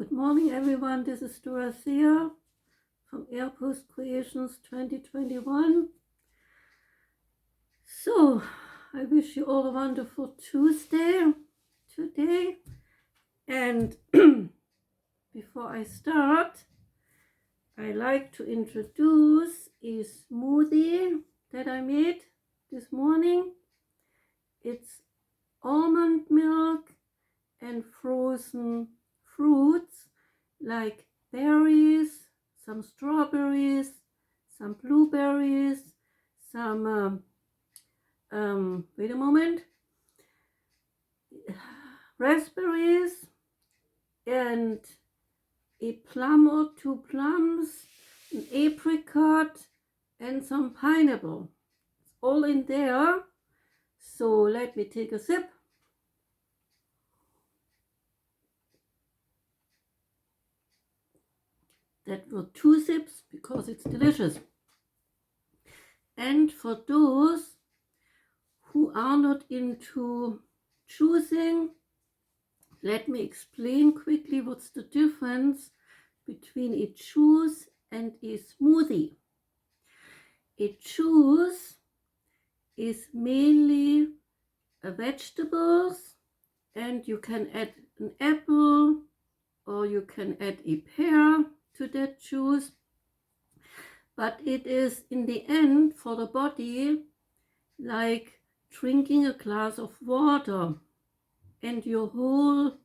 Good morning, everyone. This is Dorothea from Airpost Creations 2021. So, I wish you all a wonderful Tuesday today. And before I start, I like to introduce a smoothie that I made this morning. It's almond milk and frozen fruits like berries, some strawberries, some blueberries, some wait a moment, raspberries, and a plum or 2 plums, an apricot, and some pineapple. It's all in there. So let me take a sip. That were 2 sips because it's delicious. And for those who are not into juicing, let me explain quickly what's the difference between a juice and a smoothie. A juice is mainly vegetables, and you can add an apple or you can add a pear to that juice, but it is in the end for the body like drinking a glass of water, and your whole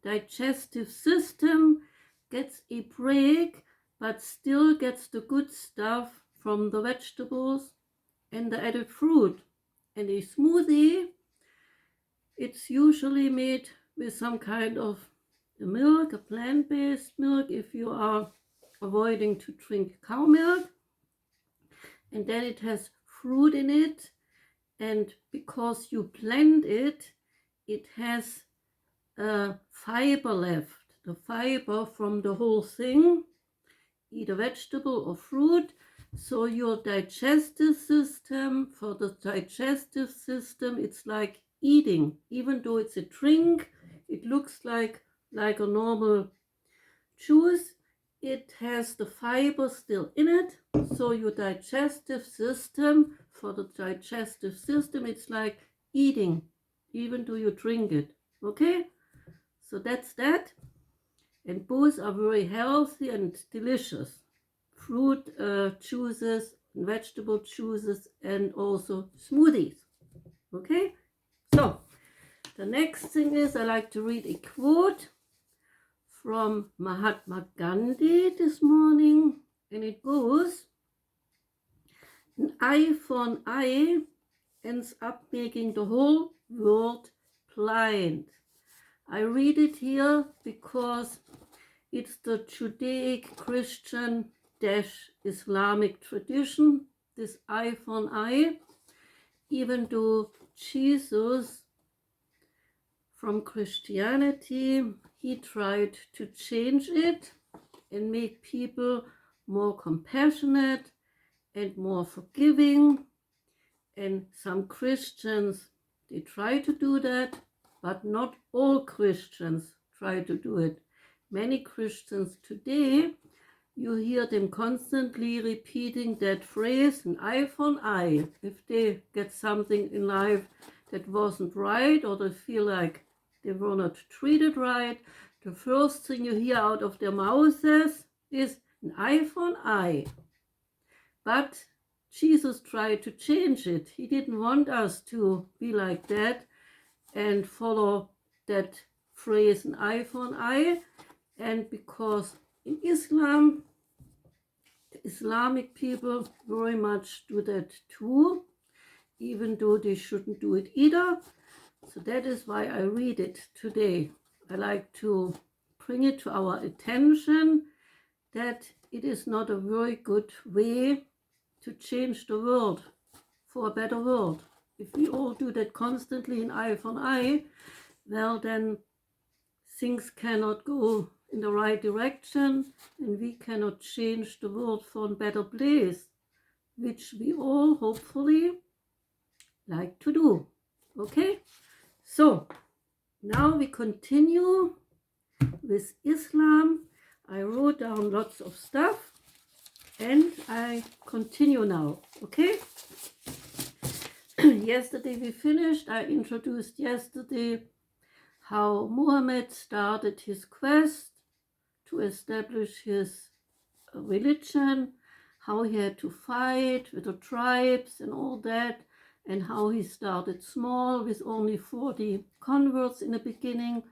digestive system gets a break but still gets the good stuff from the vegetables and the added fruit. And a smoothie, it's usually made with some kind of milk, a plant-based milk if you are avoiding to drink cow milk, and then it has fruit in it, and because you blend it, it has fiber left, the fiber from the whole thing, either vegetable or fruit. So your digestive system, for the digestive system, it's like eating. Even though it's a drink, it looks like a normal juice. It has the fiber still in it. So your digestive system, for the digestive system, it's like eating, even though you drink it. Okay? So that's that. And both are very healthy and delicious. Fruit juices, vegetable juices, and also smoothies. Okay? So, the next thing is I like to read a quote from Mahatma Gandhi this morning, and it goes, "An eye for an eye ends up making the whole world blind." I read it here because it's the Judaic Christian Islamic tradition, this eye for an eye, even though Jesus from Christianity, he tried to change it and make people more compassionate and more forgiving. And some Christians, they try to do that, but not all Christians try to do it. Many Christians today, you hear them constantly repeating that phrase, an eye for an eye. If they get something in life that wasn't right, or they feel like they were not treated right, the first thing you hear out of their mouths is an eye for an eye. But Jesus tried to change it. He didn't want us to be like that and follow that phrase, an eye for an eye. And because in Islam, the Islamic people very much do that too, even though they shouldn't do it either. So that is why I read it today. I like to bring it to our attention that it is not a very good way to change the world for a better world. If we all do that constantly, an eye for an eye, well then things cannot go in the right direction, and we cannot change the world for a better place, which we all hopefully like to do. Okay? So, now we continue with Islam. I wrote down lots of stuff and I continue now, okay? Yesterday we finished. I introduced yesterday how Muhammad started his quest to establish his religion, how he had to fight with the tribes and all that, and how he started small with only 40 converts in the beginning,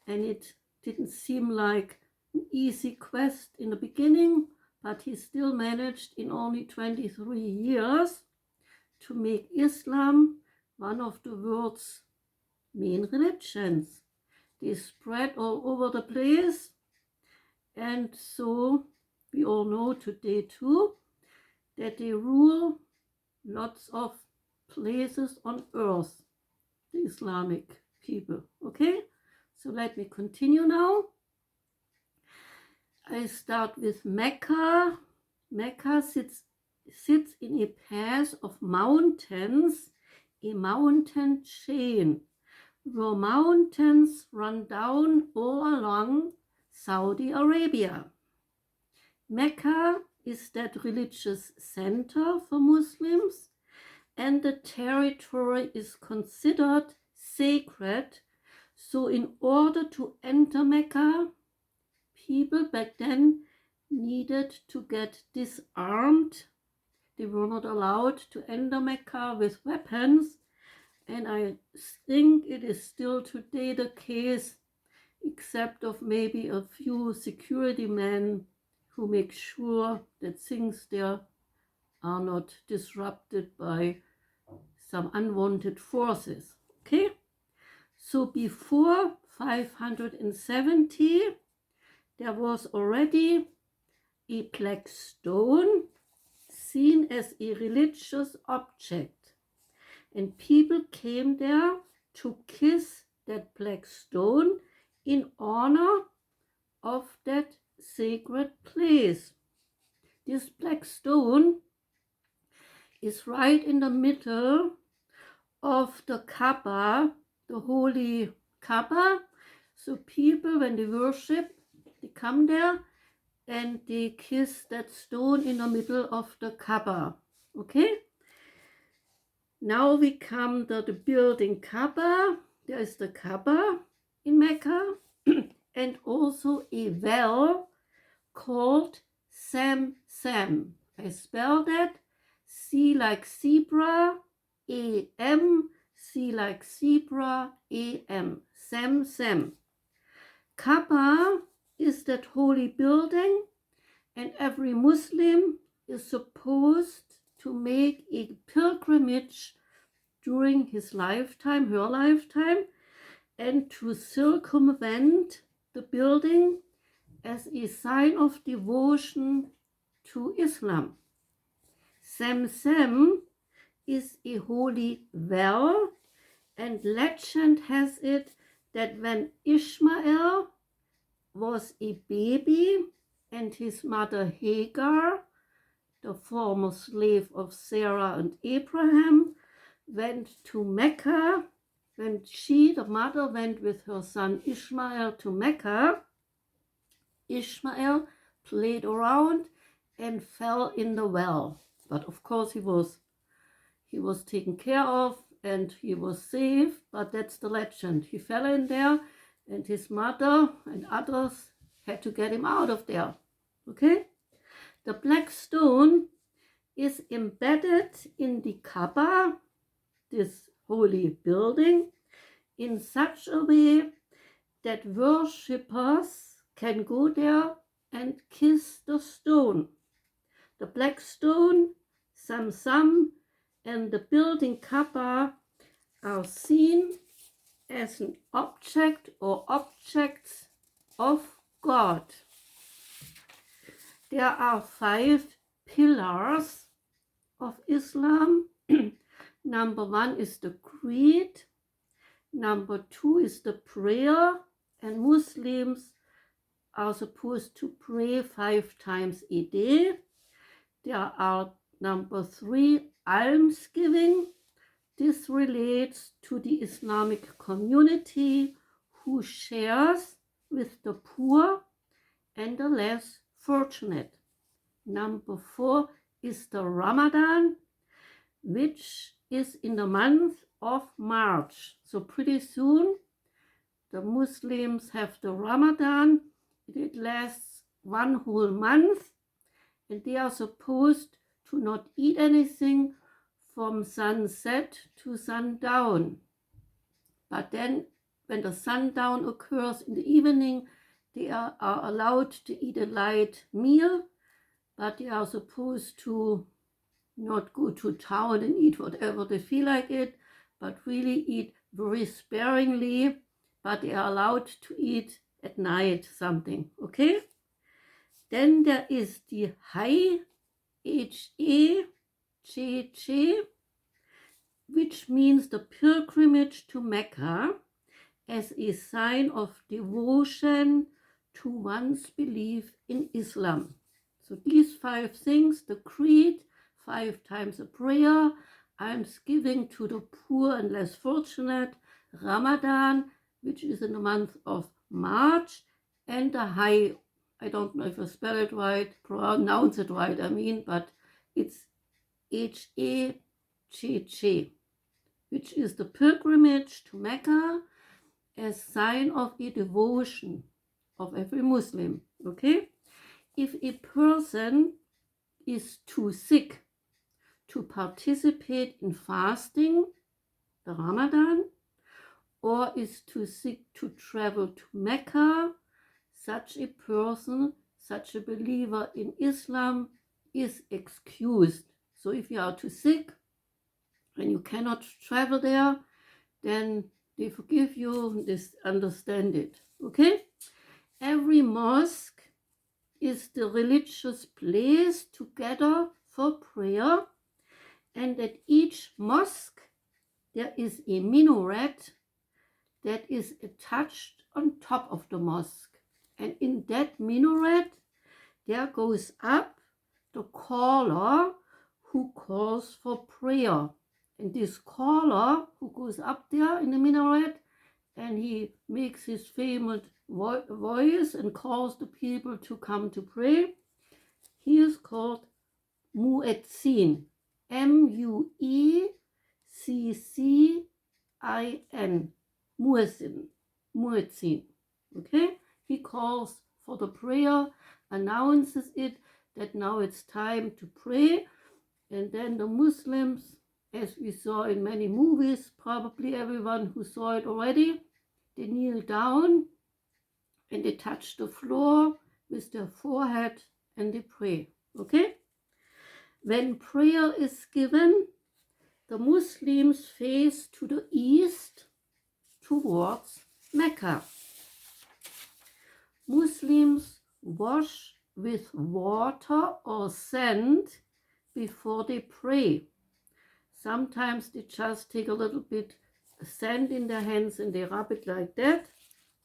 and it didn't seem like an easy quest in the beginning, but he still managed in only 23 years to make Islam one of the world's main religions. They spread all over the place, and so we all know today too that they rule lots of places on earth, the Islamic people, okay? So let me continue now. I start with Mecca. Mecca sits in a pass of mountains, a mountain chain, where mountains run down all along Saudi Arabia. Mecca is that religious center for Muslims, and the territory is considered sacred. So in order to enter Mecca, people back then needed to get disarmed. They were not allowed to enter Mecca with weapons, and I think it is still today the case, except of maybe a few security men who make sure that things there are not disrupted by some unwanted forces, okay? So before 570, there was already a black stone seen as a religious object, and people came there to kiss that black stone in honor of that sacred place. This black stone is right in the middle of the Kaaba, the holy Kaaba. So people, when they worship, they come there and they kiss that stone in the middle of the Kaaba, okay? Now we come to the building Kaaba. There is the Kaaba in Mecca and also a well called Sam. I spell that C like zebra, A-M, C like zebra, A-M, Sam. Kaaba is that holy building, and every Muslim is supposed to make a pilgrimage during his lifetime, her lifetime, and to circumvent the building as a sign of devotion to Islam. Sam is a holy well, and legend has it that when Ishmael was a baby and his mother Hagar, the former slave of Sarah and Abraham, went to Mecca, when she, the mother, went with her son Ishmael to Mecca, Ishmael played around and fell in the well. But of course he was taken care of and he was safe, but that's the legend. He fell in there and his mother and others had to get him out of there, okay? The black stone is embedded in the Kaaba, this holy building, in such a way that worshippers can go there and kiss the stone. The black stone, Sam, and the building Kaaba are seen as an object or objects of God. There are 5 pillars of Islam. Number 1 is the creed. Number 2 is the prayer, and Muslims are supposed to pray 5 times a day. There are number 3, almsgiving. This relates to the Islamic community who shares with the poor and the less fortunate. Number 4 is the Ramadan, which is in the month of March. So pretty soon the Muslims have the Ramadan. It lasts one whole month, and they are supposed to not eat anything from sunset to sundown. But then when the sundown occurs in the evening, they are allowed to eat a light meal, but they are supposed to not go to town and eat whatever they feel like it, but really eat very sparingly, but they are allowed to eat at night something, okay? Then there is the Hajj, H-E-J-J, which means the pilgrimage to Mecca as a sign of devotion to one's belief in Islam. So these 5 things, the creed, 5 times a prayer, alms giving to the poor and less fortunate, Ramadan, which is in the month of March, and the Hajj. I don't know if I spell it right, pronounce it right, but it's H-A-J-J, which is the pilgrimage to Mecca as sign of a devotion of every Muslim, okay? If a person is too sick to participate in fasting, the Ramadan, or is too sick to travel to Mecca, such a person, such a believer in Islam is excused. So if you are too sick and you cannot travel there, then they forgive you, they understand it, okay? Every mosque is the religious place together for prayer, and at each mosque there is a minaret that is attached on top of the mosque. And in that minaret, there goes up the caller who calls for prayer. And this caller who goes up there in the minaret, and he makes his famous voice and calls the people to come to pray, he is called Muezzin, M-U-E-C-C-I-N, Muezzin, okay? He calls for the prayer, announces it, that now it's time to pray, and then the Muslims, as we saw in many movies, probably everyone who saw it already, they kneel down and they touch the floor with their forehead and they pray, okay? When prayer is given, the Muslims face to the east towards Mecca. Muslims wash with water or sand before they pray. Sometimes they just take a little bit sand in their hands and they rub it like that,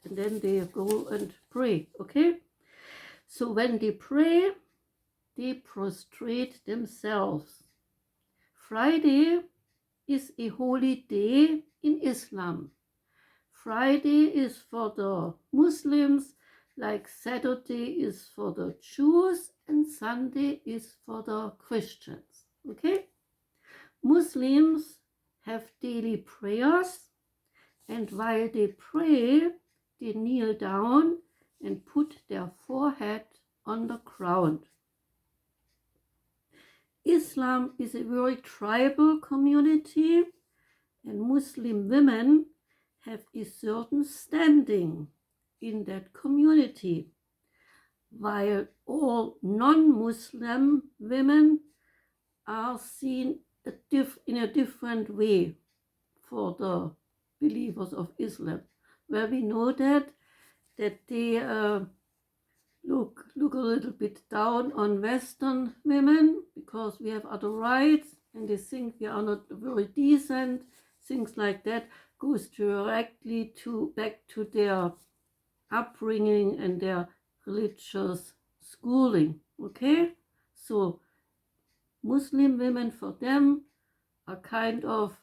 and then they go and pray, okay? So when they pray, they prostrate themselves. Friday is a holy day in Islam. Friday is for the Muslims, like Saturday is for the Jews, and Sunday is for the Christians, okay? Muslims have daily prayers, and while they pray, they kneel down and put their forehead on the ground. Islam is a very tribal community, and Muslim women have a certain standing in that community, while all non-Muslim women are seen in a different way for the believers of Islam, where we know that they look a little bit down on Western women because we have other rights, and they think we are not very decent. Things like that goes directly back to their upbringing and their religious schooling, okay? So Muslim women, for them, are kind of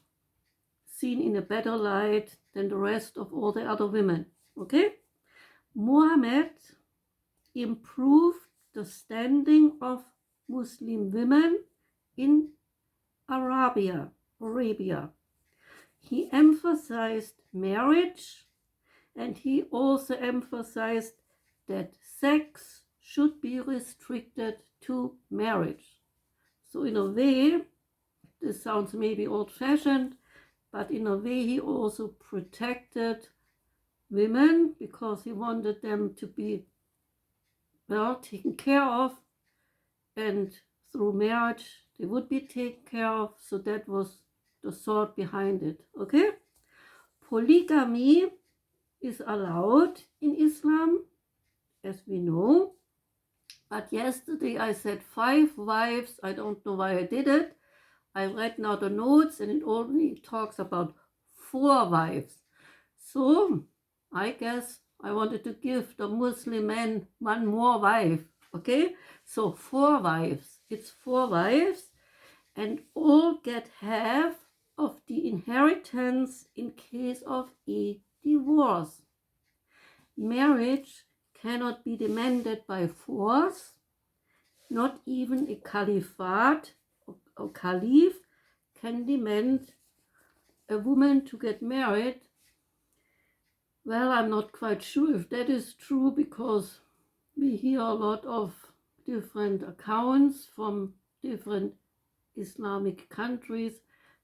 seen in a better light than the rest of all the other women, okay? Muhammad improved the standing of Muslim women in Arabia. He emphasized marriage, and he also emphasized that sex should be restricted to marriage. So in a way, this sounds maybe old-fashioned, but in a way he also protected women because he wanted them to be well taken care of, and through marriage they would be taken care of. So that was the thought behind it. Okay, polygamy is allowed in Islam, as we know, but yesterday I said 5 wives. I don't know why I did it. I read now the notes and it only talks about 4 wives. So I guess I wanted to give the Muslim men 1 more wife. Okay, so 4 wives. It's 4 wives, and all get half of the inheritance in case of a divorce. Marriage cannot be demanded by force. Not even a caliphate or caliph can demand a woman to get married. Well, I'm not quite sure if that is true, because we hear a lot of different accounts from different Islamic countries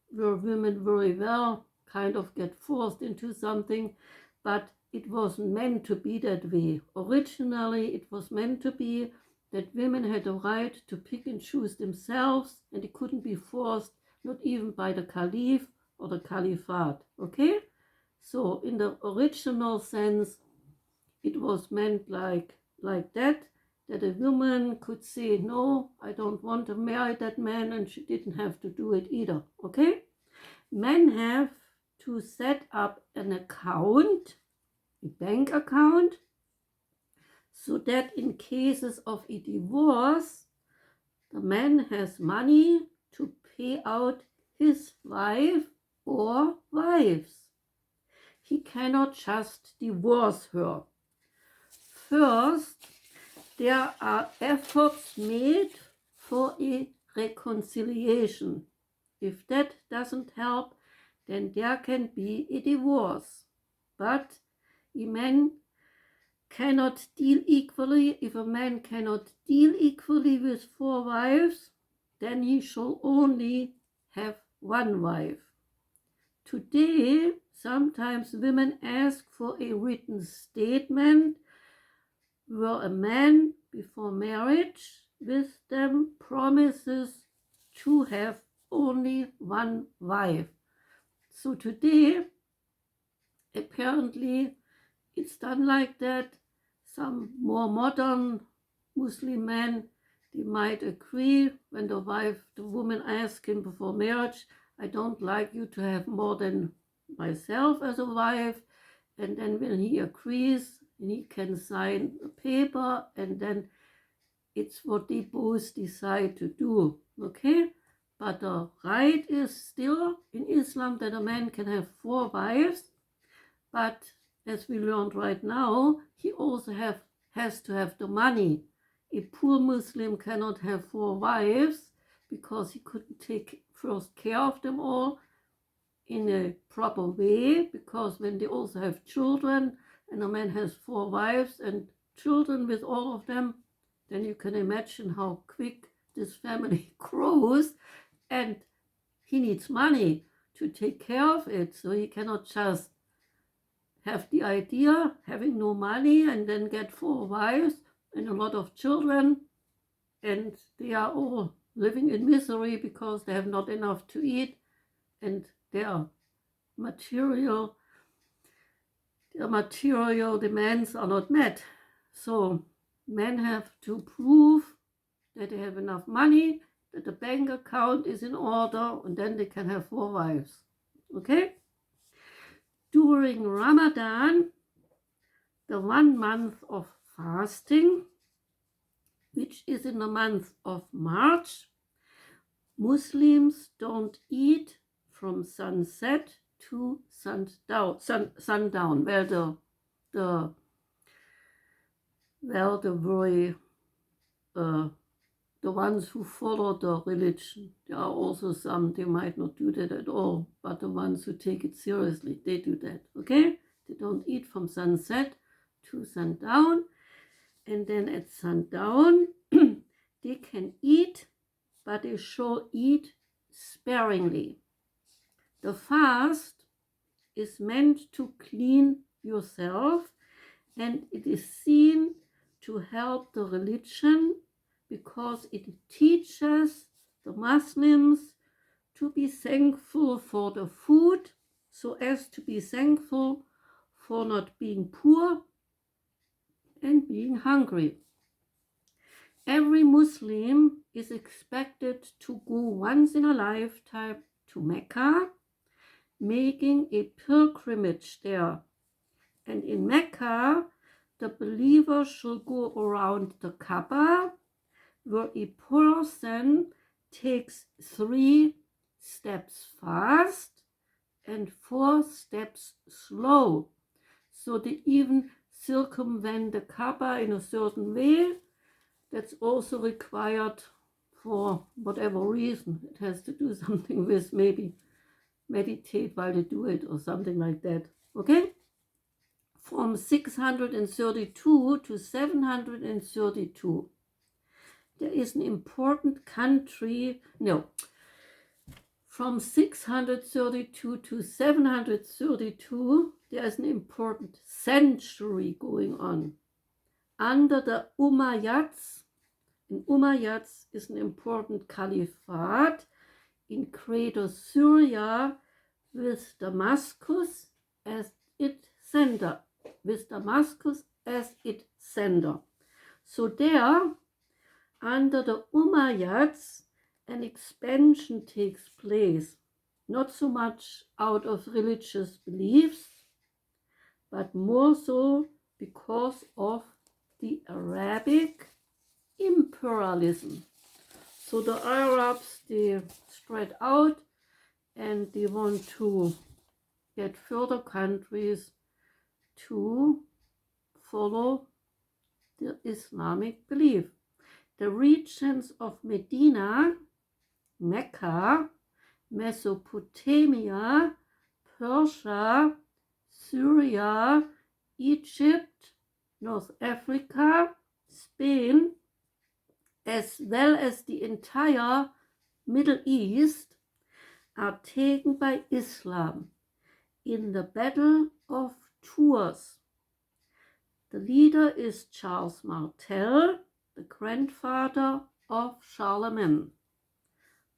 where women very well kind of get forced into something, but it wasn't meant to be that way. Originally, it was meant to be that women had a right to pick and choose themselves, and it couldn't be forced, not even by the caliph or the caliphate. Okay? So in the original sense, it was meant like that a woman could say, no, I don't want to marry that man, and she didn't have to do it either. Okay? Men have to set up an account, a bank account, so that in cases of a divorce, the man has money to pay out his wife or wives. He cannot just divorce her. First, there are efforts made for a reconciliation. If that doesn't help, then there can be a divorce. But a man cannot deal equally. If a man cannot deal equally with 4 wives, then he shall only have 1 wife. Today, sometimes women ask for a written statement where a man before marriage with them promises to have only 1 wife. So today, apparently, it's done like that. Some more modern Muslim men, they might agree when the woman asks him before marriage, I don't like you to have more than myself as a wife. And then when he agrees, he can sign a paper, and then it's what they both decide to do. Okay? But the right is still in Islam that a man can have 4 wives, but as we learned right now, he also has to have the money. A poor Muslim cannot have 4 wives because he couldn't take first care of them all in a proper way, because when they also have children and a man has 4 wives and children with all of them, then you can imagine how quick this family grows, and he needs money to take care of it. So he cannot just have the idea, having no money, and then get 4 wives and a lot of children, and they are all living in misery because they have not enough to eat, and their material demands are not met. So men have to prove that they have enough money, that the bank account is in order, and then they can have 4 wives. Okay? During Ramadan, the 1 month of fasting, which is in the month of March, Muslims don't eat from sunset to sundown. Well, well, the ones who follow the religion, there are also some, they might not do that at all, but the ones who take it seriously, they do that, okay? They don't eat from sunset to sundown, and then at sundown, they can eat, but they should eat sparingly. The fast is meant to clean yourself, and it is seen to help the religion because it teaches the Muslims to be thankful for the food, so as to be thankful for not being poor and being hungry. Every Muslim is expected to go once in a lifetime to Mecca, making a pilgrimage there. And in Mecca, the believer should go around the Kaaba, where a person takes 3 steps fast and 4 steps slow. So they even circumvent the Kaaba in a certain way. That's also required for whatever reason. It has to do something with maybe meditate while they do it or something like that. Okay? From 632 to 732. There is an important country, no, from 632 to 732, there is an important century going on. Under the Umayyads, and Umayyads is an important caliphate in Greater Syria with Damascus as its center. So there, under the Umayyads, an expansion takes place, not so much out of religious beliefs, but more so because of the Arabic imperialism. So the Arabs, they spread out and they want to get further countries to follow the Islamic belief. The regions of Medina, Mecca, Mesopotamia, Persia, Syria, Egypt, North Africa, Spain, as well as the entire Middle East, are taken by Islam in the Battle of Tours. The leader is Charles Martel, the grandfather of Charlemagne,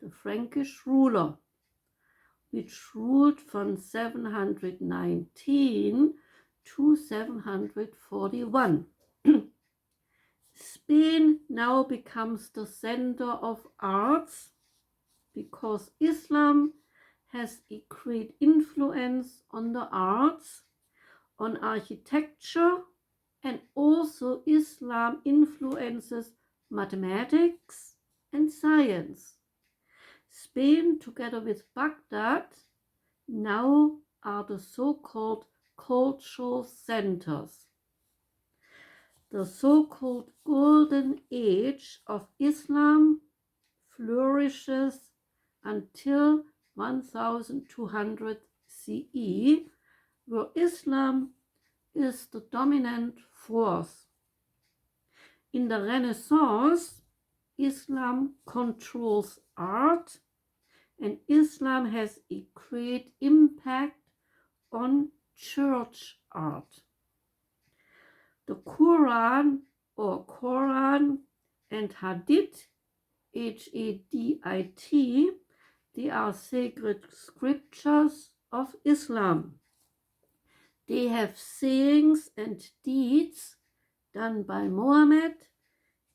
the Frankish ruler, which ruled from 719 to 741. Spain now becomes the center of arts because Islam has a great influence on the arts, on architecture, and also Islam influences mathematics and science. Spain, together with Baghdad, now are the so-called cultural centers. The so-called Golden Age of Islam flourishes until 1200 CE, where Islam is the dominant force. In the Renaissance, Islam controls art, and Islam has a great impact on church art. The Quran or Quran and Hadith, Hadith, they are sacred scriptures of Islam. They have sayings and deeds done by Muhammad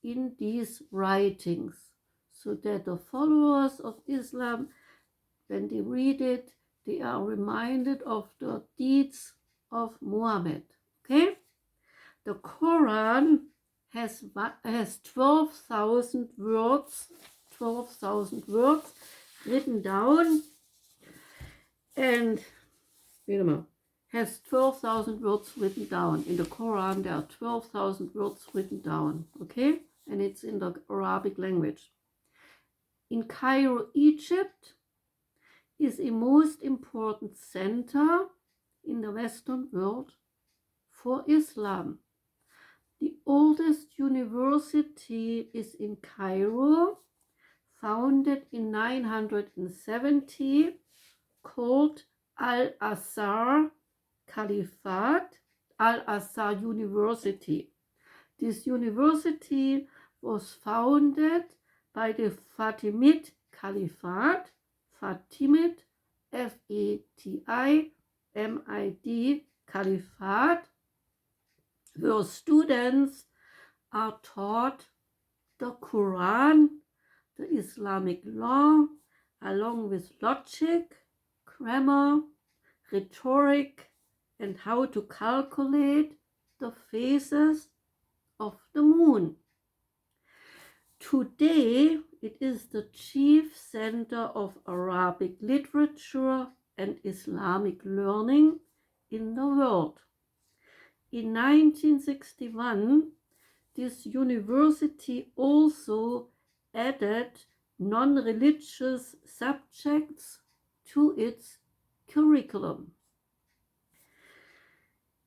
in these writings, so that the followers of Islam, when they read it, they are reminded of the deeds of Muhammad. Okay? The Quran has 12,000 words, written down, and wait a minute. has 12,000 words written down. In the Quran, there are 12,000 words written down, okay? And it's in the Arabic language. In Cairo, Egypt, is a most important center in the Western world for Islam. The oldest university is in Cairo, founded in 970, called Al-Azhar Caliphate, Al-Azhar University. This university was founded by the Fatimid Caliphate, Fatimid, F-A-T-I-M-I-D, Caliphate, where students are taught the Quran, the Islamic law, along with logic, grammar, rhetoric, and how to calculate the phases of the moon. Today, it is the chief center of Arabic literature and Islamic learning in the world. In 1961, this university also added non-religious subjects to its curriculum.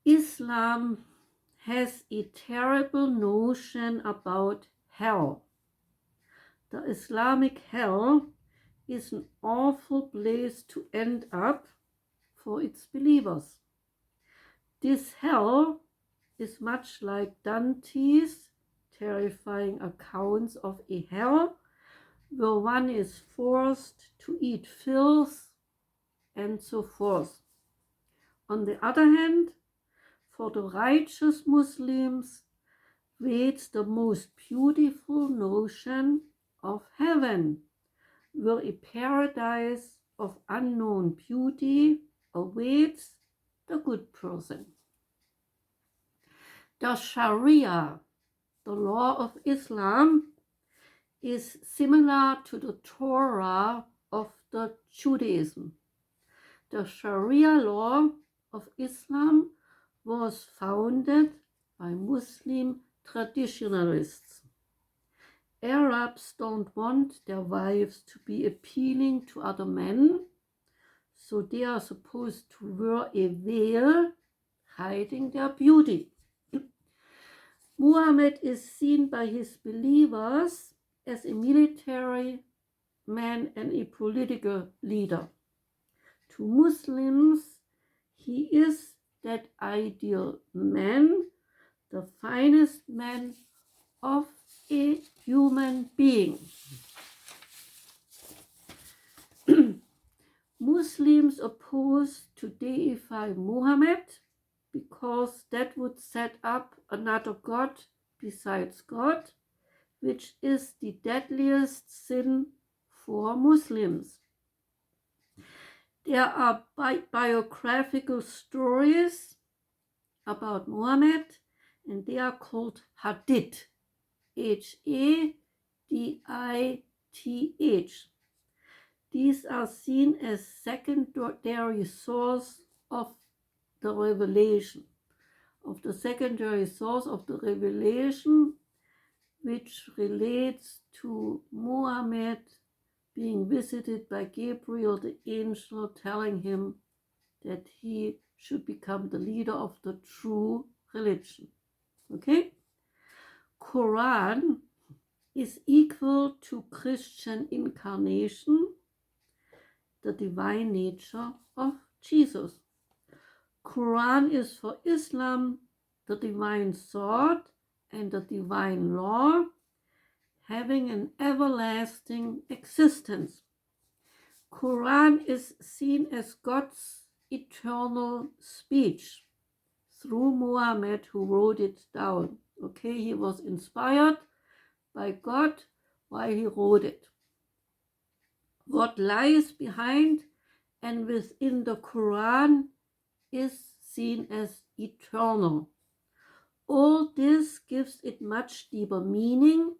Islam has a terrible notion about hell. The Islamic hell is an awful place to end up for its believers. This hell is much like Dante's terrifying accounts of a hell where one is forced to eat filth and so forth. On the other hand, for the righteous Muslims waits the most beautiful notion of heaven, where a paradise of unknown beauty awaits the good person. The Sharia, the law of Islam, is similar to the Torah of the Judaism. The Sharia law of Islam was founded by Muslim traditionalists. Arabs don't want their wives to be appealing to other men, so they are supposed to wear a veil hiding their beauty. Muhammad is seen by his believers as a military man and a political leader. To Muslims, he is that ideal man, the finest man of a human being. Muslims oppose to deify Muhammad because that would set up another god besides God, which is the deadliest sin for Muslims. There are biographical stories about Muhammad, and they are called hadith, Hadith. These are seen as secondary source of the revelation, which relates to Muhammad being visited by Gabriel the angel, telling him that he should become the leader of the true religion. Okay? Quran is equal to Christian incarnation, the divine nature of Jesus. Quran is for Islam the divine sword and the divine law, having an everlasting existence. Quran is seen as God's eternal speech through Muhammad, who wrote it down. Okay, he was inspired by God while he wrote it. What lies behind and within the Quran is seen as eternal. All this gives it much deeper meaning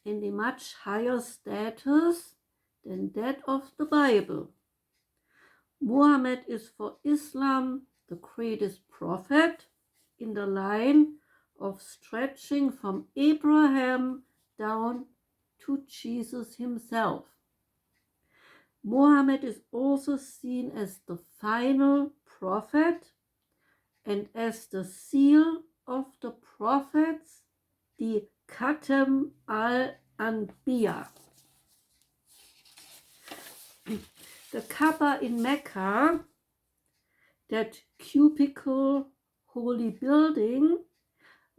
and a much higher status than that of the Bible. Muhammad is for Islam the greatest prophet in the line of stretching from Abraham down to Jesus himself. Muhammad is also seen as the final prophet and as the seal of the prophets, the Khatam al-Anbiya. The Kaaba in Mecca, that cubical holy building,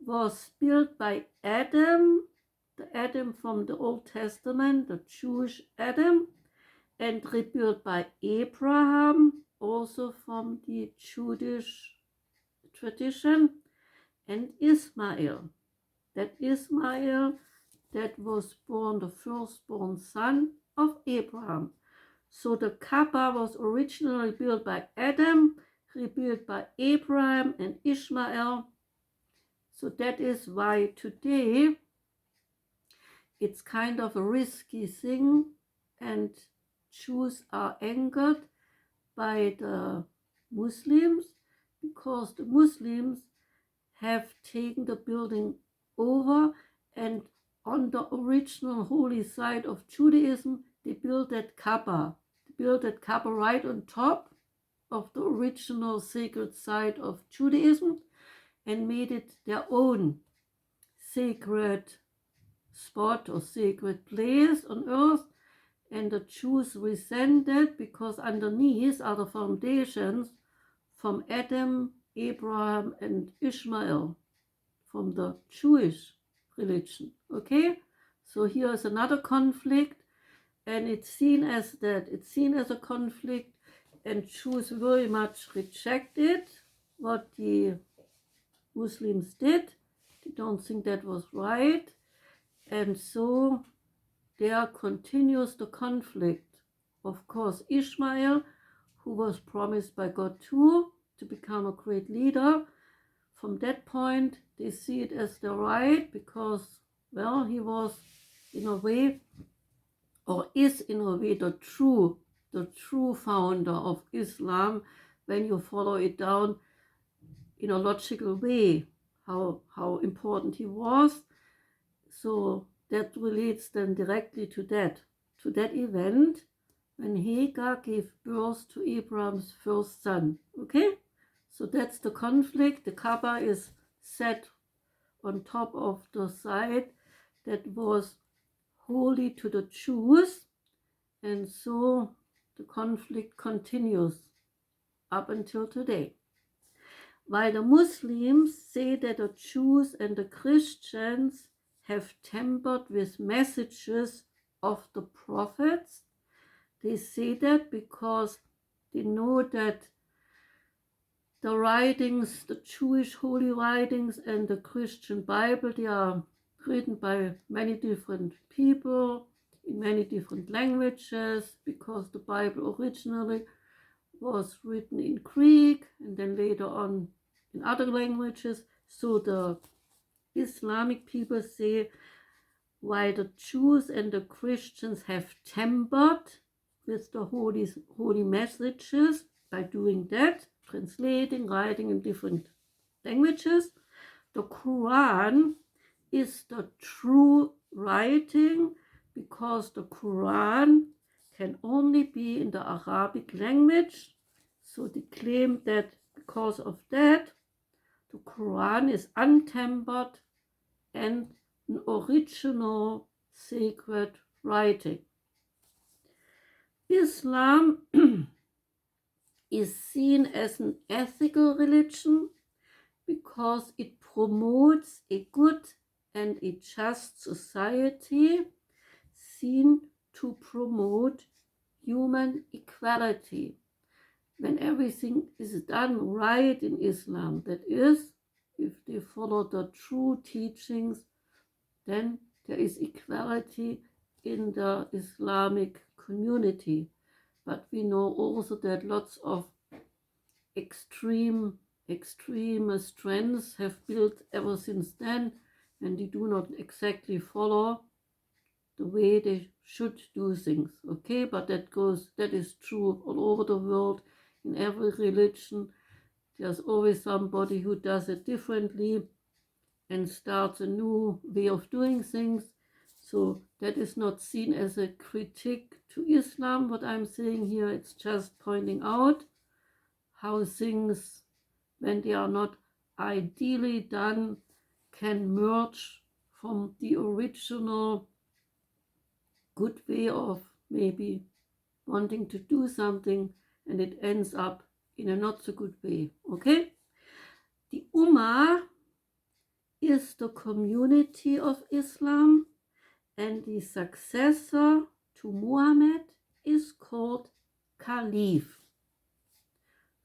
was built by Adam, the Adam from the Old Testament, the Jewish Adam, and rebuilt by Abraham, also from the Jewish tradition, and Ismail. That Ismail, that was born the firstborn son of Abraham. So the Kaaba was originally built by Adam, rebuilt by Abraham and Ishmael. So that is why today it's kind of a risky thing, and Jews are angered by the Muslims because the Muslims have taken the building over, and on the original holy site of Judaism, they built that Kaaba. They built that Kaaba right on top of the original sacred site of Judaism and made it their own sacred spot or sacred place on earth. And the Jews resent that because underneath are the foundations from Adam, Abraham, and Ishmael, from the Jewish religion. Okay, so here is another conflict, and it's seen as that. It's seen as a conflict, and Jews very much reject it, what the Muslims did. They don't think that was right, and so there continues the conflict. Of course, Ishmael, who was promised by God too to become a great leader, from that point they see it as the right, because, well, he was in a way, or is in a way, the true founder of Islam, when you follow it down in a logical way, how important he was. So that relates then directly to that event when Hagar gave birth to Abraham's first son. Okay, so that's the conflict. The Kaaba is set on top of the site that was holy to the Jews, and so the conflict continues up until today. While the Muslims say that the Jews and the Christians have tampered with messages of the prophets, they say that because they know that the writings, the Jewish holy writings and the Christian Bible, they are written by many different people in many different languages, because the Bible originally was written in Greek and then later on in other languages. So the Islamic people say, why the Jews and the Christians have tampered with the holy messages by doing that, translating, writing in different languages. The Quran is the true writing, because the Quran can only be in the Arabic language. So they claim that because of that, the Quran is untampered and an original sacred writing. Islam is seen as an ethical religion because it promotes a good and a just society, seen to promote human equality. When everything is done right in Islam, that is, if they follow the true teachings, then there is equality in the Islamic community. But we know also that lots of extreme trends have built ever since then, and they do not exactly follow the way they should do things. Okay, but that is true all over the world, in every religion. There's always somebody who does it differently and starts a new way of doing things. So that is not seen as a critique to Islam, what I'm saying here. It's just pointing out how things, when they are not ideally done, can merge from the original good way of maybe wanting to do something, and it ends up in a not so good way. Okay? The Ummah is the community of Islam, and the successor to Muhammad is called Caliph.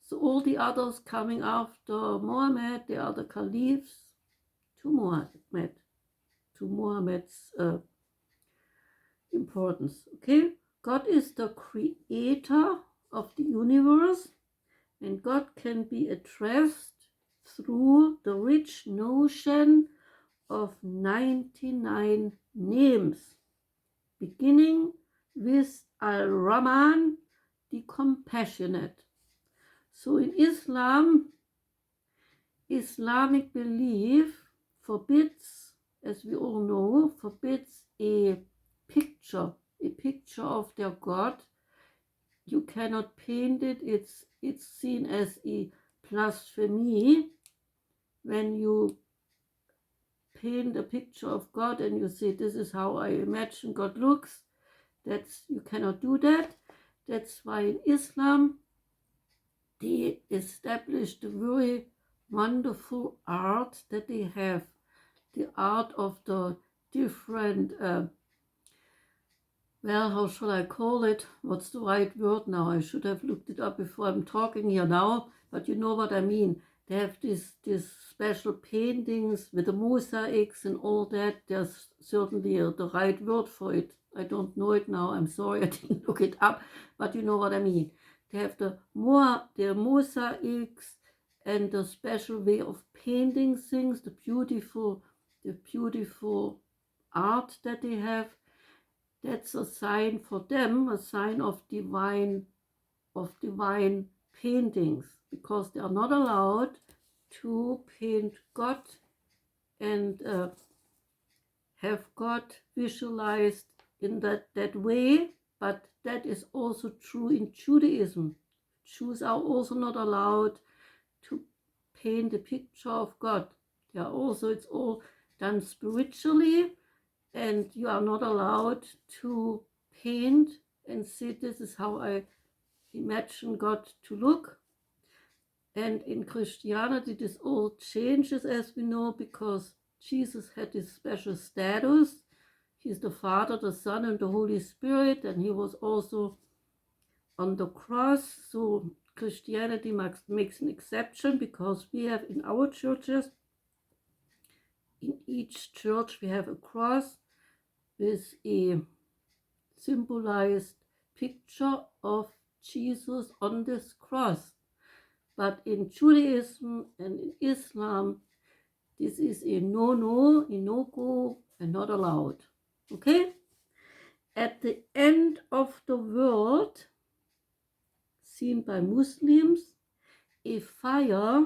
So all the others coming after Muhammad, they are the Caliphs to Muhammad's importance. Okay? God is the creator of the universe, and God can be addressed through the rich notion of 99 names, beginning with Al-Rahman, the compassionate. So in Islam, Islamic belief forbids, as we all know, forbids a picture of their God. You cannot paint it. It's seen as a blasphemy when you paint a picture of God and you say, this is how I imagine God looks. You cannot do that. That's why in Islam they established a very wonderful art that they have, the art of the different well, how shall I call it? What's the right word now? I should have looked it up before I'm talking here now, but you know what I mean. They have these special paintings with the mosaics and all that. There's certainly the right word for it. I don't know it now. I'm sorry I didn't look it up, but you know what I mean. They have the mosaics and the special way of painting things, the beautiful art that they have. That's a sign for them, a sign of divine paintings, because they are not allowed to paint God and have God visualized in that way. But that is also true in Judaism. Jews are also not allowed to paint a picture of God. It's all done spiritually. And you are not allowed to paint and say, this is how I imagine God to look. And in Christianity, this all changes, as we know, because Jesus had this special status. He's the Father, the Son, and the Holy Spirit, and he was also on the cross. So Christianity makes an exception, because we have in our churches, in each church we have a cross with a symbolized picture of Jesus on this cross. But in Judaism and in Islam, this is a no-go, and not allowed. Okay? At the end of the world, seen by Muslims, a fire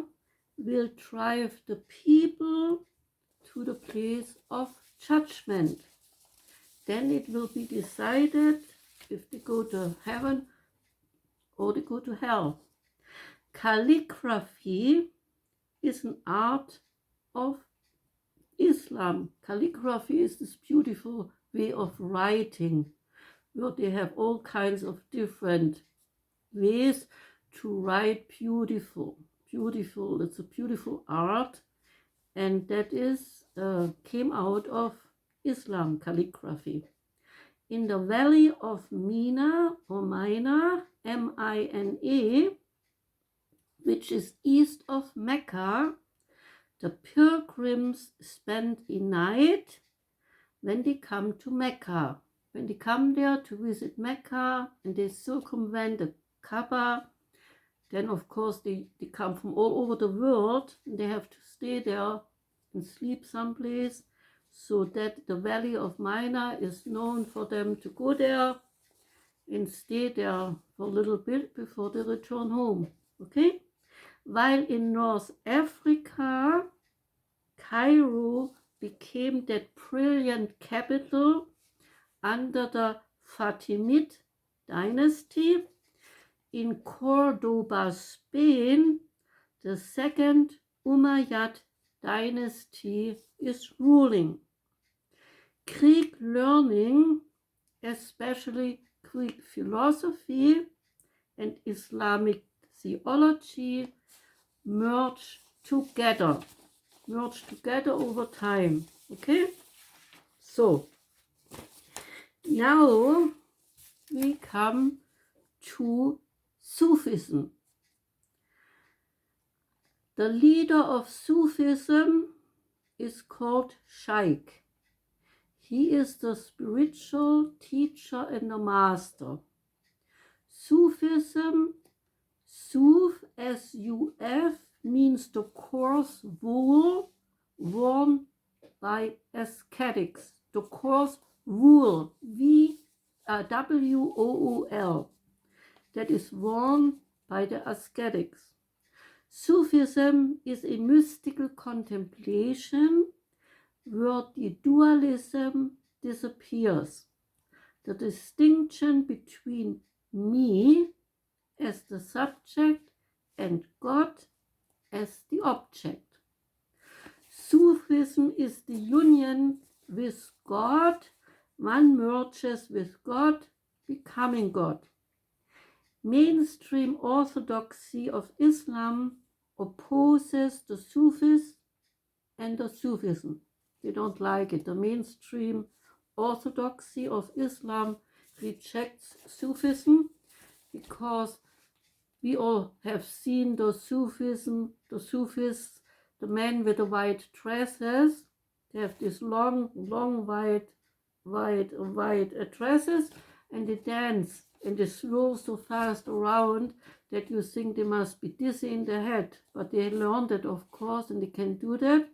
will drive the people to the place of judgment. Then it will be decided if they go to heaven or they go to hell. Calligraphy is an art of Islam. Calligraphy is this beautiful way of writing, where they have all kinds of different ways to write beautiful. It's a beautiful art, and that is came out of Islam, calligraphy. In the valley of Mina, or Mina, M-I-N-A, which is east of Mecca, the pilgrims spend a night when they come to Mecca. When they come there to visit Mecca and they circumvent the Kaaba, then of course they come from all over the world, and they have to stay there and sleep someplace, so that the valley of Mina is known for them to go there and stay there for a little bit before they return home. Okay? while in North Africa, Cairo became that brilliant capital under the Fatimid dynasty. In Cordoba, Spain, the second Umayyad dynasty is ruling. Greek learning, especially Greek philosophy and Islamic theology, merged together over time. Okay, so now we come to Sufism. The leader of Sufism is called Shaykh. He is the spiritual teacher and the master. Sufism, Suf, S-U-F, means the coarse wool worn by ascetics. The coarse wool, W-O-O-L, that is worn by the ascetics. Sufism is a mystical contemplation where the dualism disappears. The distinction between me as the subject and God as the object. Sufism is the union with God. One merges with God, becoming God. Mainstream orthodoxy of Islam opposes the Sufis and the Sufism. They don't like it. The mainstream orthodoxy of Islam rejects Sufism because we all have seen the Sufis, the men with the white dresses. They have these long, white dresses, and they dance and they swirl so fast around that you think they must be dizzy in the head. But they learned that, of course, and they can do that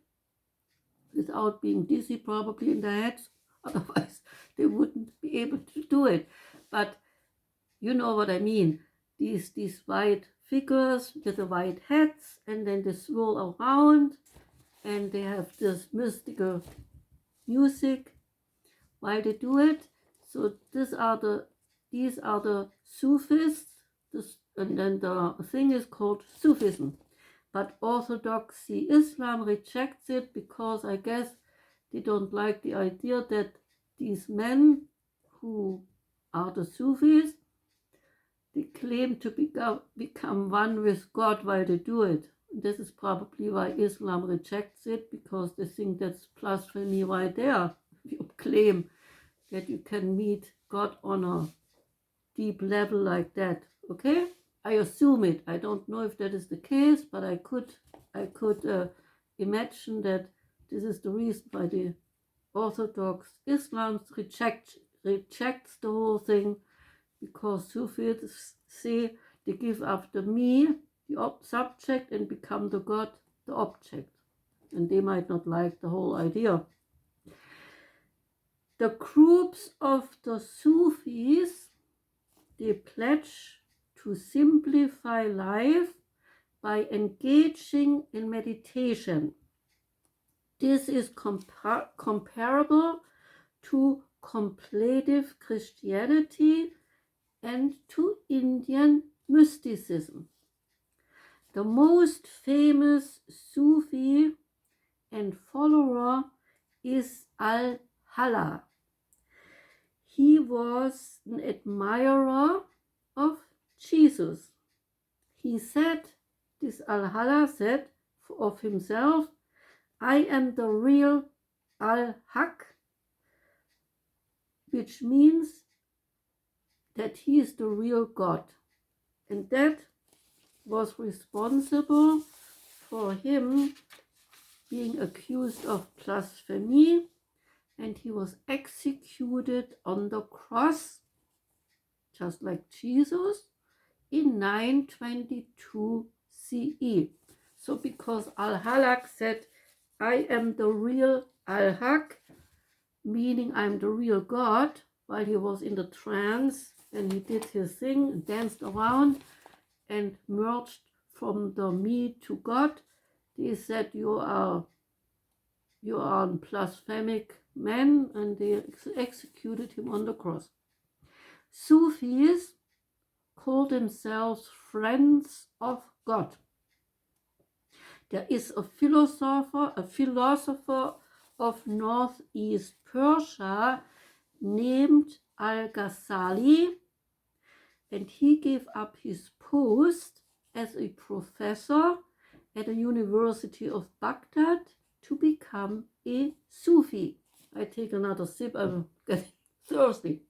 without being dizzy probably in the head. Otherwise, they wouldn't be able to do it. But you know what I mean. These white figures with the white hats, and then they swirl around, and they have this mystical music while they do it. So these are the Sufis, and then the thing is called Sufism. But Orthodoxy Islam rejects it because I guess they don't like the idea that these men who are the Sufis, they claim to become one with God while they do it. This is probably why Islam rejects it, because they think that's blasphemy right there. You claim that you can meet God on a deep level like that. Okay, I assume it. I don't know if that is the case, but I could imagine that this is the reason why the Orthodox Islam rejects the whole thing, because Sufis say they give up the me, the subject, and become the God, the object. And they might not like the whole idea. The groups of the Sufis, they pledge to simplify life by engaging in meditation. This is comparable to contemplative Christianity and to Indian mysticism. The most famous Sufi and follower is Al-Hala. He was an admirer of Jesus. He said, this Al-Hala said of himself, I am the real Al-Haq, which means that he is the real God. And that was responsible for him being accused of blasphemy, and he was executed on the cross, just like Jesus, in 922 CE. So because Al-Halak said, I am the real Al-Haq, meaning I'm the real God, while he was in the trance and he did his thing, danced around and merged from the me to God. They said you are a blasphemic man, and they executed him on the cross. Sufis call themselves friends of God. There is a philosopher of northeast Persia named Al-Ghazali, and he gave up his post as a professor at the University of Baghdad to become a Sufi. I take another sip, I'm getting thirsty.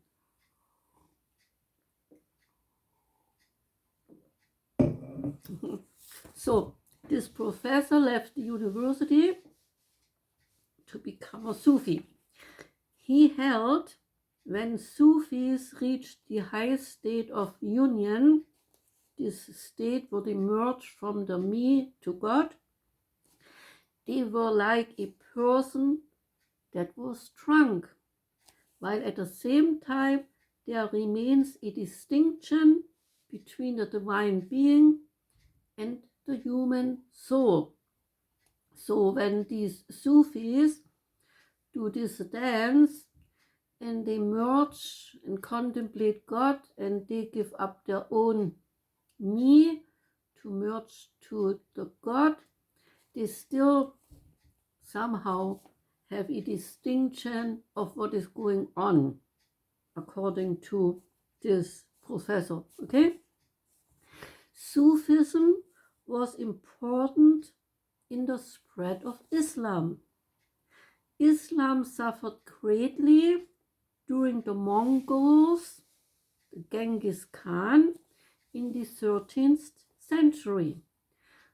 So this professor left the university to become a Sufi. He held, when Sufis reached the highest state of union, this state where they merged from the me to God, they were like a person that was drunk, while at the same time there remains a distinction between the divine being and the human soul. So when these Sufis do this dance and they merge and contemplate God, and they give up their own me to merge to the God, they still somehow have a distinction of what is going on, according to this professor. Okay? Sufism was important in the spread of Islam. Islam suffered greatly during the Mongols, the Genghis Khan, in the 13th century.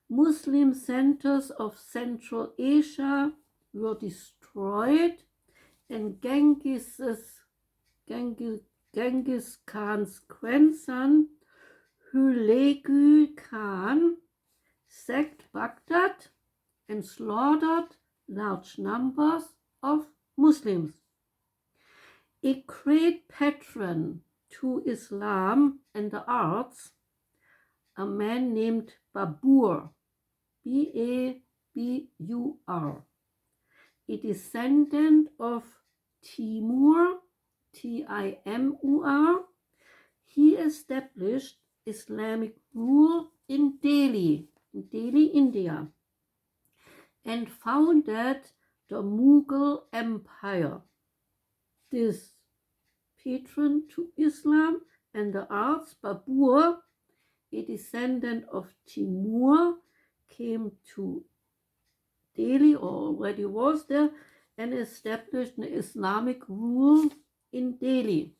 Muslim centers of Central Asia were destroyed, and Genghis Khan's grandson, Hulagu Khan, sacked Baghdad and slaughtered large numbers of Muslims. A great patron to Islam and the arts, a man named Babur, B-A-B-U-R, a descendant of Timur, T-I-M-U-R, he established Islamic rule in Delhi, India, and founded the Mughal Empire. This patron to Islam and the arts, Babur, a descendant of Timur, came to Delhi, or already was there, and established an Islamic rule in Delhi.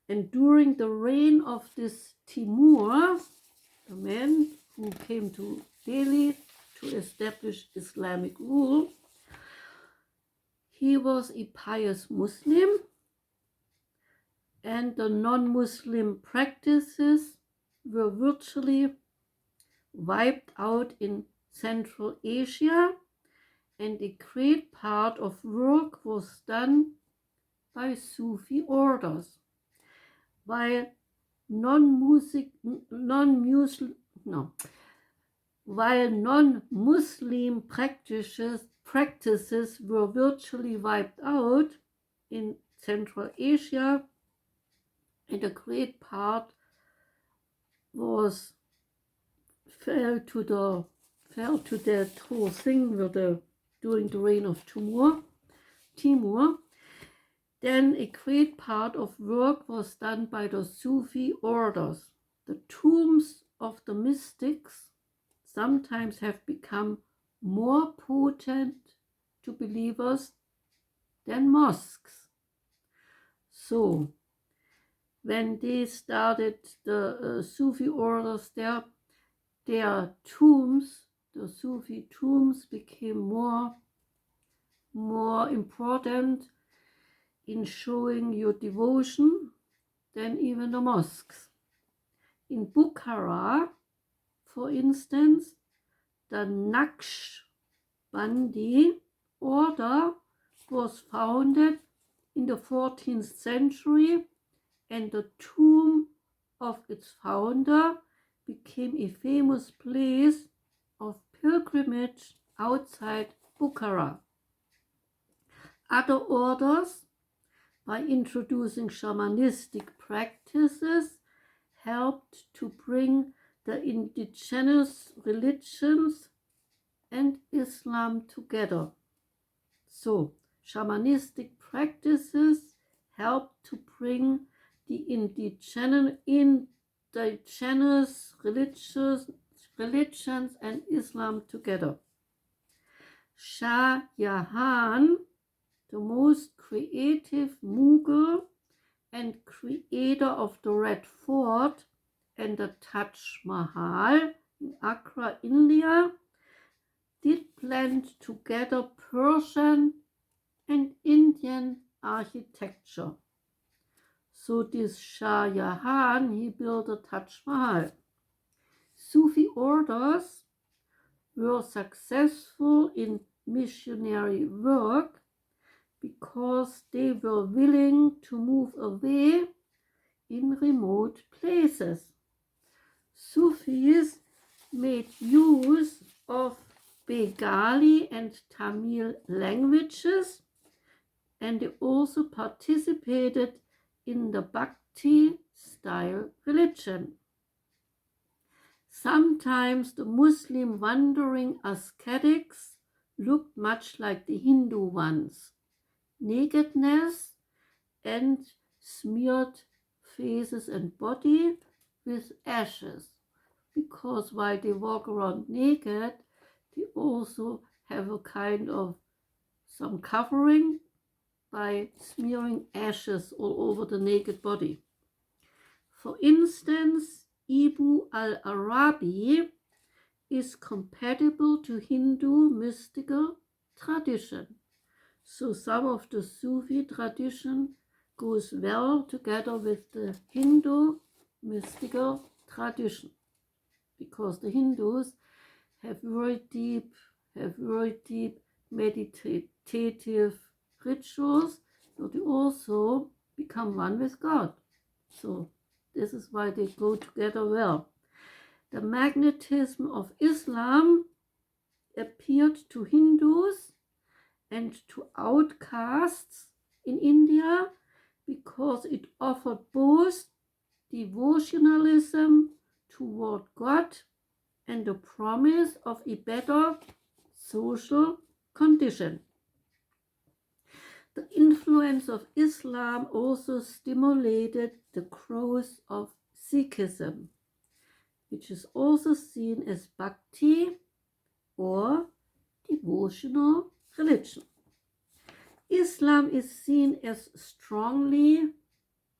And during the reign of this Timur, the man who came to Delhi to establish Islamic rule, he was a pious Muslim, and the non-Muslim practices were virtually wiped out in Central Asia, and a great part of work was done by Sufi orders. While non-Muslim practices were virtually wiped out in Central Asia, and a great part fell to that whole thing during the reign of Timur. Then a great part of work was done by the Sufi orders. The tombs of the mystics sometimes have become more potent to believers than mosques. So, when they started the Sufi orders, their tombs, the Sufi tombs, became more important in showing your devotion than even the mosques. In Bukhara, for instance, the Naqshbandi order was founded in the 14th century, and the tomb of its founder became a famous place of pilgrimage outside Bukhara. Other orders, by introducing shamanistic practices, helped to bring the indigenous religions and Islam together. So, shamanistic practices helped to bring the indigenous religions and Islam together. Shah Jahan, the most creative Mughal and creator of the Red Fort and the Taj Mahal in Agra, India, did blend together Persian and Indian architecture. So this Shah Jahan, he built the Taj Mahal. Sufi orders were successful in missionary work because they were willing to move away in remote places. Sufis made use of Bengali and Tamil languages, and they also participated in the Bhakti style religion. Sometimes the Muslim wandering ascetics looked much like the Hindu ones. Nakedness and smeared faces and body with ashes, because while they walk around naked, they also have a kind of some covering by smearing ashes all over the naked body. For instance, Ibn al-Arabi is compatible to Hindu mystical tradition. So some of the Sufi tradition goes well together with the Hindu mystical tradition, because the Hindus have very deep meditative rituals, so they also become one with God. So this is why they go together well. The magnetism of Islam appeared to Hindus and to outcasts in India because it offered both devotionalism toward God and the promise of a better social condition. The influence of Islam also stimulated the growth of Sikhism, which is also seen as bhakti or devotional religion. Islam is seen as strongly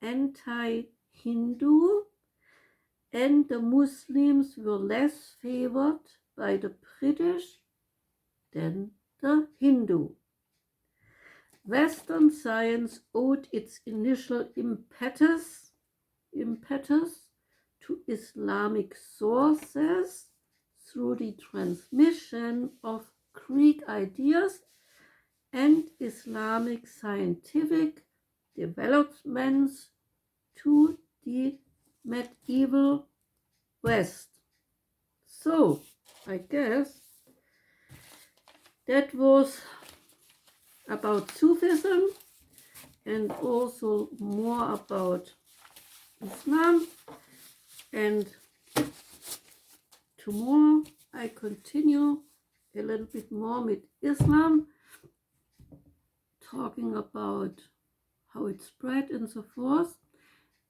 anti-Hindu, and the Muslims were less favored by the British than the Hindu. Western science owed its initial impetus to Islamic sources through the transmission of Greek ideas and Islamic scientific developments to the medieval West. So, I guess that was about Sufism and also more about Islam. And tomorrow I continue a little bit more with Islam, talking about how it spread and so forth.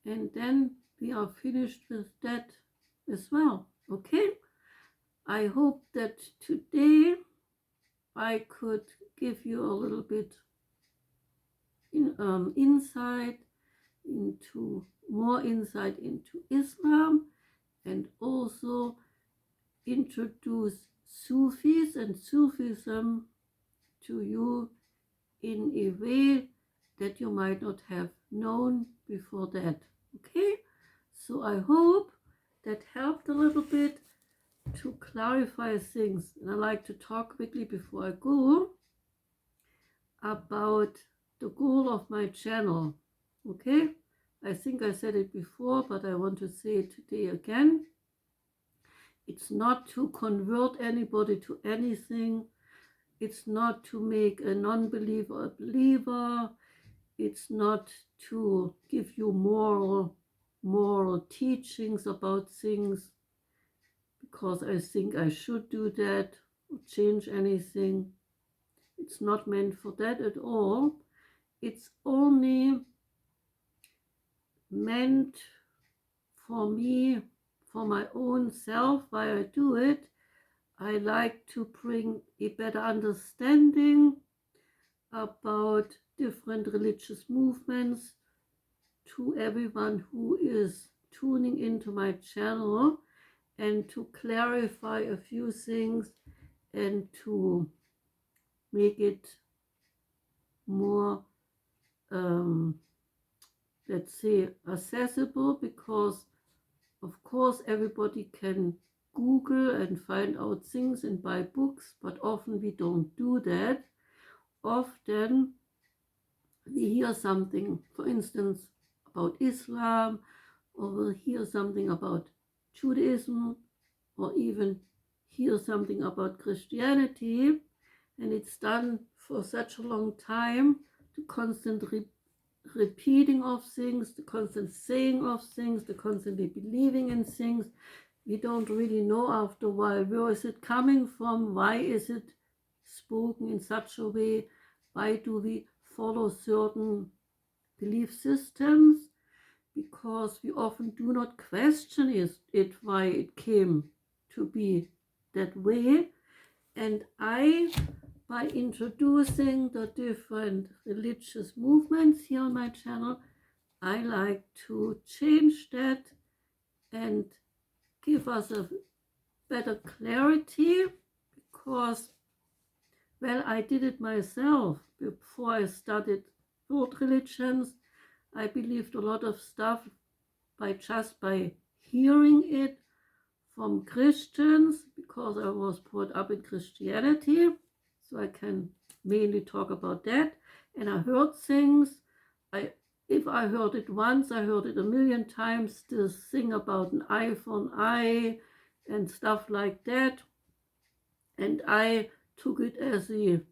And then we are finished with that as well. Okay? I hope that today I could give you a little bit insight into Islam, and also introduce Sufis and Sufism to you in a way that you might not have known before that. Okay? So I hope that helped a little bit to clarify things. And I like to talk quickly before I go about the goal of my channel. Okay? I think I said it before, but I want to say it today again. It's not to convert anybody to anything. It's not to make a non-believer a believer. It's not to give you moral teachings about things, because I think I should do that or change anything. It's not meant for that at all. It's only meant for me, for my own self, why I do it. I like to bring a better understanding about different religious movements to everyone who is tuning into my channel, and to clarify a few things and to make it more, let's say, accessible, because of course everybody can Google and find out things and buy books, but often we don't do that. Often we hear something, for instance, about Islam, or we'll hear something about Judaism, or even hear something about Christianity, and it's done for such a long time, the constant repeating of things, the constant saying of things, the constantly believing in things. We don't really know after a while, where is it coming from? Why is it spoken in such a way? Why do we follow certain belief systems? Because we often do not question it why it came to be that way. And by introducing the different religious movements here on my channel, I like to change that and give us a better clarity, because, well, I did it myself. Before I studied world religions, I believed a lot of stuff just by hearing it from Christians, because I was brought up in Christianity, so I can mainly talk about that. And I heard things. If I heard it once, I heard it a million times, this thing about an eye for an eye and stuff like that. And I took it as a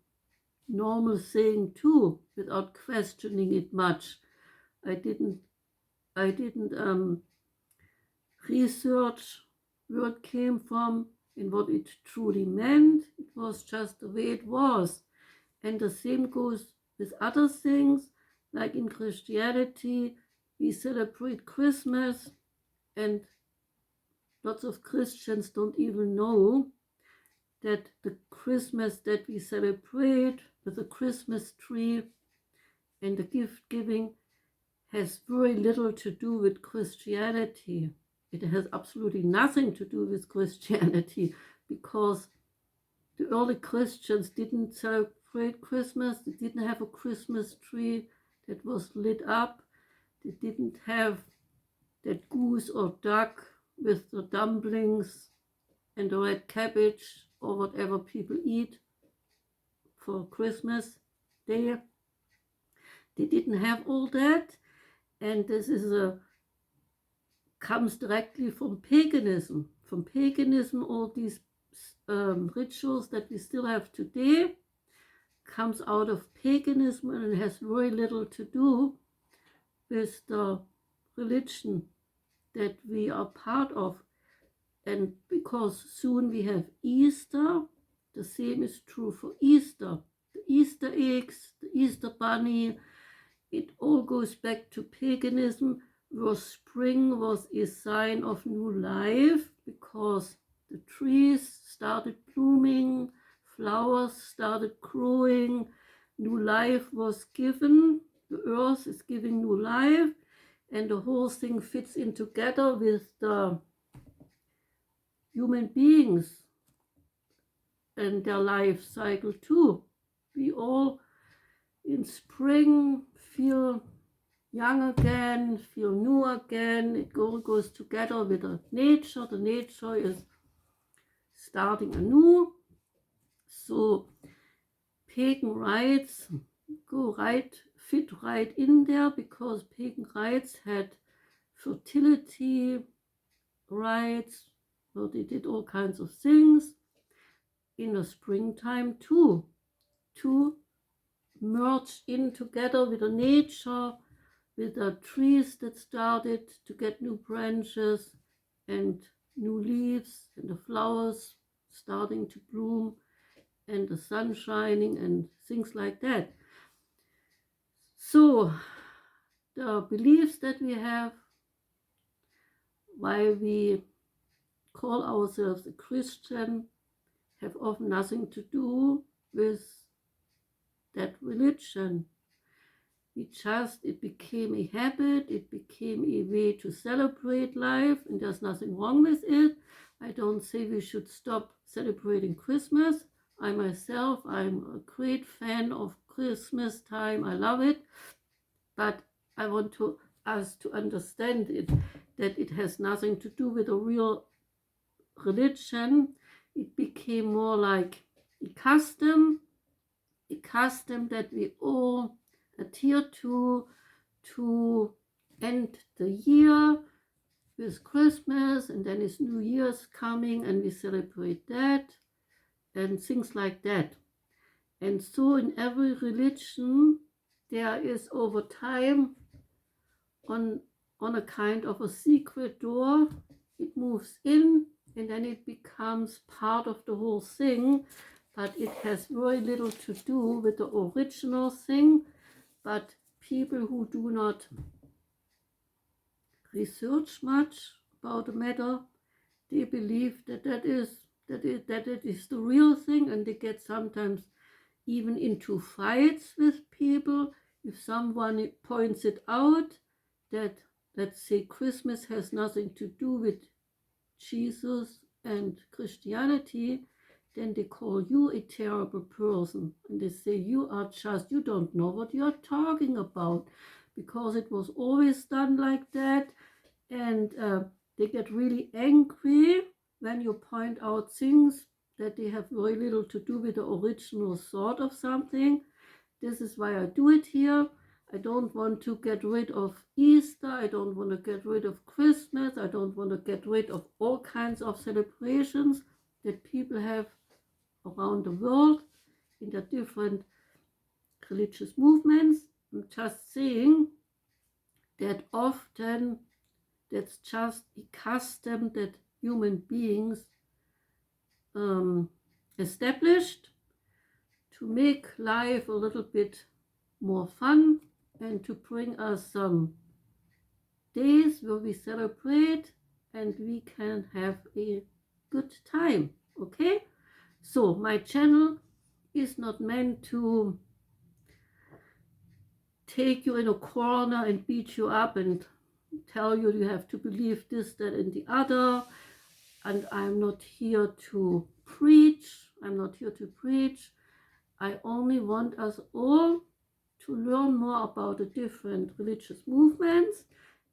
normal saying too, without questioning it much. I didn't research where it came from and what it truly meant. It was just the way it was. And the same goes with other things, like in Christianity, we celebrate Christmas, and lots of Christians don't even know that the Christmas that we celebrate with the Christmas tree and the gift giving has very little to do with Christianity. It has absolutely nothing to do with Christianity, because the early Christians didn't celebrate Christmas. They didn't have a Christmas tree that was lit up. They didn't have that goose or duck with the dumplings and the red cabbage or whatever people eat for Christmas Day. They didn't have all that, and this comes directly from paganism. From paganism, all these rituals that we still have today comes out of paganism, and it has very little to do with the religion that we are part of. And because soon we have Easter, the same is true for Easter. The Easter eggs, the Easter bunny, it all goes back to paganism, where spring was a sign of new life, because the trees started blooming, flowers started growing, new life was given, the earth is giving new life, and the whole thing fits in together with the human beings and their life cycle too. We all in spring feel young again, feel new again. It all goes together with the nature. The nature is starting anew. So pagan rites fit right in there, because pagan rites had fertility rites, So they did all kinds of things in the springtime too, to merge in together with the nature, with the trees that started to get new branches and new leaves, and the flowers starting to bloom, and the sun shining and things like that. So the beliefs that we have, why we call ourselves a Christian, have often nothing to do with that religion. It became a habit, it became a way to celebrate life, and there's nothing wrong with it. I don't say we should stop celebrating Christmas. I myself, I'm a great fan of Christmas time. I love it, but I want us to understand it, that it has nothing to do with a real religion. It became more like a custom that we all adhere to end the year with Christmas, and then it's New Year's coming and we celebrate that and things like that. And so in every religion there is over time on a kind of a secret door, it moves in and then it becomes part of the whole thing, but it has very little to do with the original thing. But people who do not research much about the matter, they believe that it is the real thing, and they get sometimes even into fights with people if someone points it out that, let's say, Christmas has nothing to do with Jesus and Christianity. Then they call you a terrible person, and they say you don't know what you are talking about, because it was always done like that. And they get really angry when you point out things that they have very little to do with the original thought of something. This is why I do it here. I don't want to get rid of Easter. I don't want to get rid of Christmas. I don't want to get rid of all kinds of celebrations that people have around the world in the different religious movements. I'm just saying that often that's just a custom that human beings established to make life a little bit more fun and to bring us some days where we celebrate and we can have a good time. Okay? So my channel is not meant to take you in a corner and beat you up and tell you you have to believe this, that, and the other. And I'm not here to preach. I only want us all to learn more about the different religious movements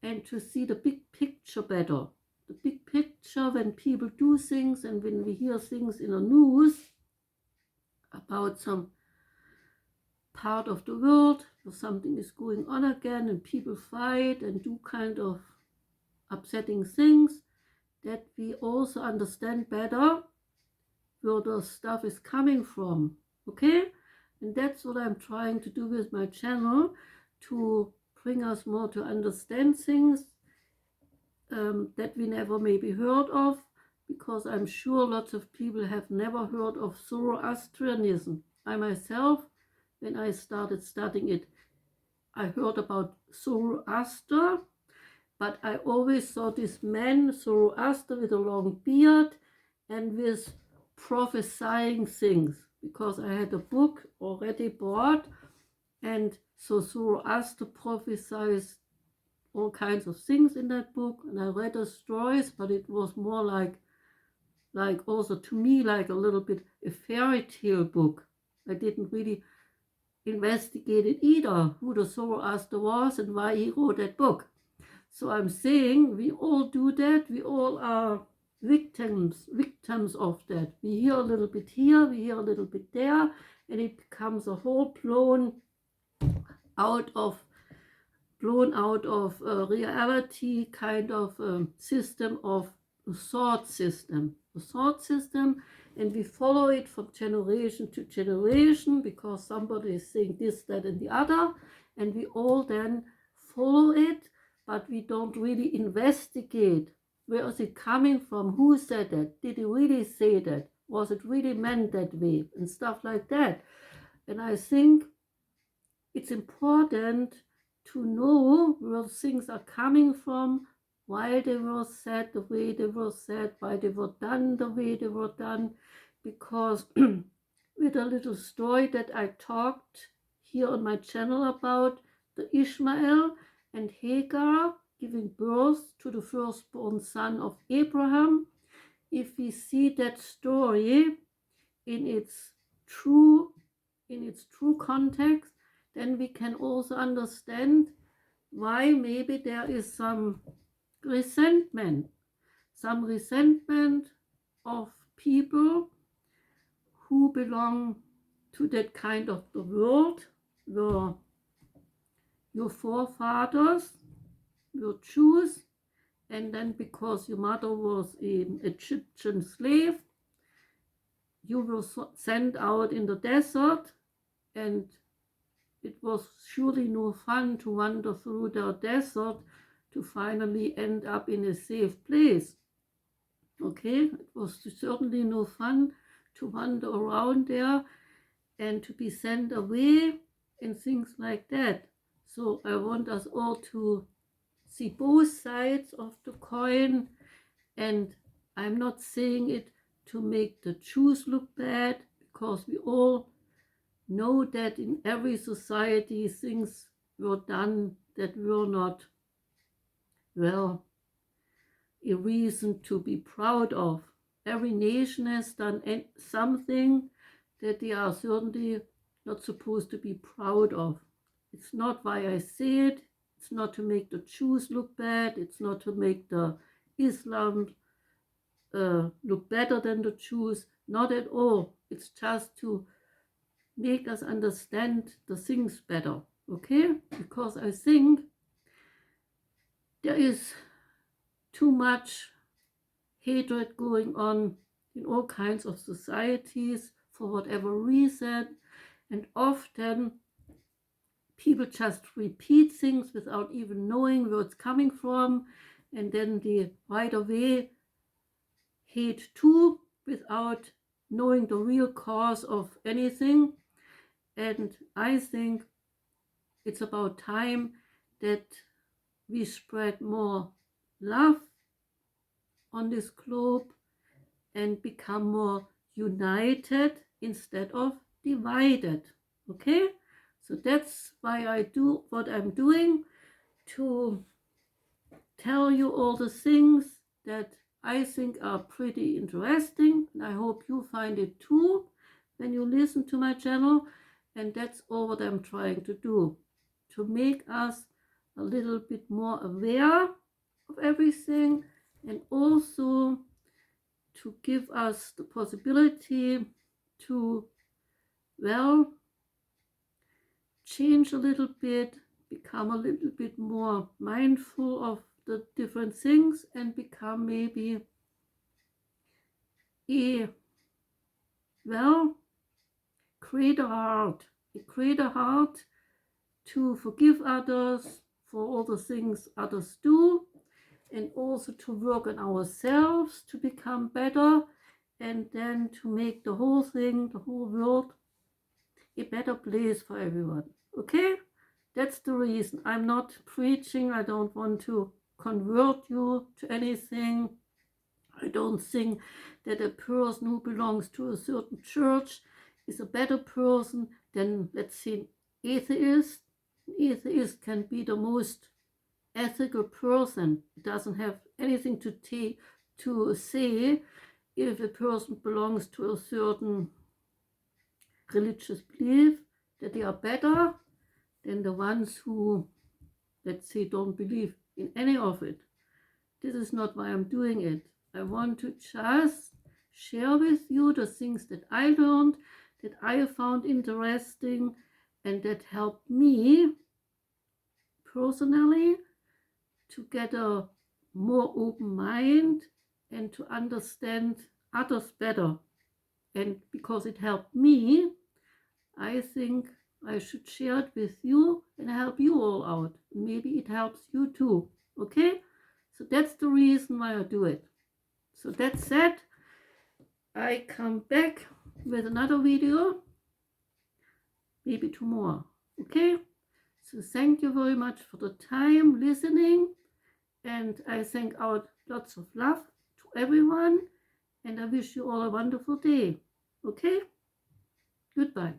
and to see the big picture better. The big picture when people do things and when we hear things in the news about some part of the world where something is going on again and people fight and do kind of upsetting things, that we also understand better where the stuff is coming from. Okay? And that's what I'm trying to do with my channel, to bring us more to understand things that we never maybe heard of, because I'm sure lots of people have never heard of Zoroastrianism. I myself, when I started studying it, I heard about Zoroaster, but I always saw this man, Zoroaster, with a long beard and with prophesying things, because I had a book already bought, and so Zoroaster prophesies all kinds of things in that book, and I read the stories, but it was more like also to me like a little bit a fairy tale book. I didn't really investigate it either, who the Zoroaster was and why he wrote that book. So I'm saying we all do that. We all are victims of that. We hear a little bit here, we hear a little bit there, and it becomes a whole blown out of reality kind of system of a thought system, and we follow it from generation to generation because somebody is saying this, that, and the other, and we all then follow it, but we don't really investigate. Where is it coming from? Who said that? Did he really say that? Was it really meant that way? And stuff like that. And I think it's important to know where things are coming from, why they were said the way they were said, why they were done the way they were done, because with a little story that I talked here on my channel about the Ishmael and Hagar giving birth to the firstborn son of Abraham, if we see that story in its true context, then we can also understand why maybe there is some resentment of people who belong to that kind of the world where your forefathers were Jews, and then because your mother was an Egyptian slave, you were sent out in the desert, and it was surely no fun to wander through the desert to finally end up in a safe place. Okay, it was certainly no fun to wander around there and to be sent away and things like that. So I want us all to see both sides of the coin, and I'm not saying it to make the Jews look bad, because we all know that in every society things were done that were not, well, a reason to be proud of. Every nation has done something that they are certainly not supposed to be proud of. It's not why I say it. It's not to make the Jews look bad. It's not to make the Islam look better than the Jews. Not at all. It's just to make us understand the things better. Okay? Because I think there is too much hatred going on in all kinds of societies for whatever reason, and often people just repeat things without even knowing where it's coming from, and then they right away hate too without knowing the real cause of anything. And I think it's about time that we spread more love on this globe and become more united instead of divided. Okay? So that's why I do what I'm doing, to tell you all the things that I think are pretty interesting, and I hope you find it too when you listen to my channel. And that's all what I'm trying to do, to make us a little bit more aware of everything, and also to give us the possibility to, well, change a little bit, become a little bit more mindful of the different things, and become maybe a, well, create a heart to forgive others for all the things others do, and also to work on ourselves to become better, and then to make the whole thing, the whole world, a better place for everyone. Okay? That's the reason. I'm not preaching. I don't want to convert you to anything. I don't think that a person who belongs to a certain church is a better person than, let's say, an atheist. An atheist can be the most ethical person. It doesn't have anything to say if a person belongs to a certain religious belief, that they are better than the ones who, let's say, don't believe in any of it. This is not why I'm doing it. I want to just share with you the things that I learned, that I found interesting, and that helped me personally to get a more open mind and to understand others better. And because it helped me, I think I should share it with you and help you all out. Maybe it helps you too. Okay? So that's the reason why I do it. So that said, I come back with another video, maybe tomorrow. Okay? So thank you very much for the time listening, and I send out lots of love to everyone, and I wish you all a wonderful day. Okay? Goodbye.